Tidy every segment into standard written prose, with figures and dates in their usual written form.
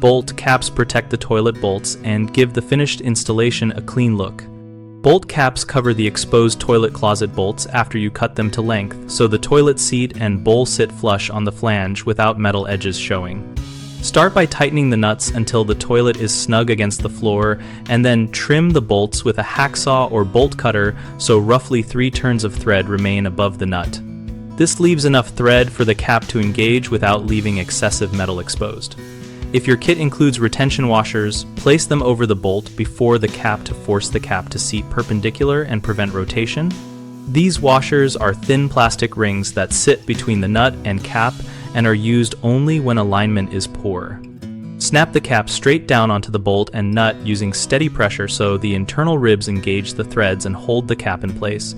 Bolt caps protect the toilet bolts and give the finished installation a clean look. Bolt caps cover the exposed toilet closet bolts after you cut them to length, so the toilet seat and bowl sit flush on the flange without metal edges showing. Start by tightening the nuts until the toilet is snug against the floor, and then trim the bolts with a hacksaw or bolt cutter so roughly 3 turns of thread remain above the nut. This leaves enough thread for the cap to engage without leaving excessive metal exposed. If your kit includes retention washers, place them over the bolt before the cap to force the cap to seat perpendicular and prevent rotation. These washers are thin plastic rings that sit between the nut and cap and are used only when alignment is poor. Snap the cap straight down onto the bolt and nut using steady pressure so the internal ribs engage the threads and hold the cap in place.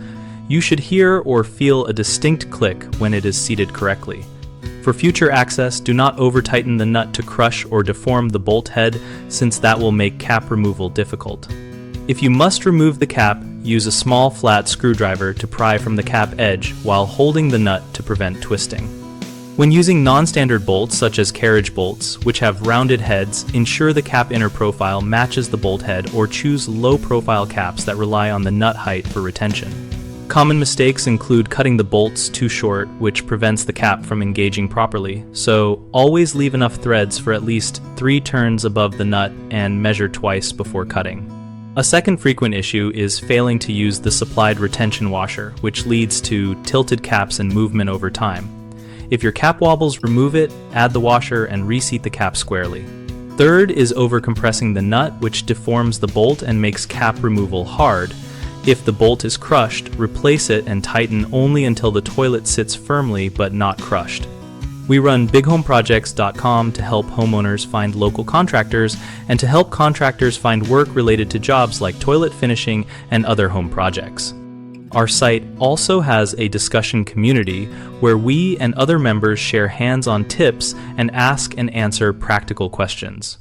You should hear or feel a distinct click when it is seated correctly. For future access, do not over-tighten the nut to crush or deform the bolt head, since that will make cap removal difficult. If you must remove the cap, use a small flat screwdriver to pry from the cap edge while holding the nut to prevent twisting. When using non-standard bolts such as carriage bolts, which have rounded heads, ensure the cap inner profile matches the bolt head or choose low-profile caps that rely on the nut height for retention. Common mistakes include cutting the bolts too short, which prevents the cap from engaging properly, so always leave enough threads for at least 3 turns above the nut and measure twice before cutting. A second frequent issue is failing to use the supplied retention washer, which leads to tilted caps and movement over time. If your cap wobbles, remove it, add the washer, and reseat the cap squarely. Third is overcompressing the nut, which deforms the bolt and makes cap removal hard. If the bolt is crushed, replace it and tighten only until the toilet sits firmly but not crushed. We run bighomeprojects.com to help homeowners find local contractors and to help contractors find work related to jobs like toilet finishing and other home projects. Our site also has a discussion community where we and other members share hands-on tips and ask and answer practical questions.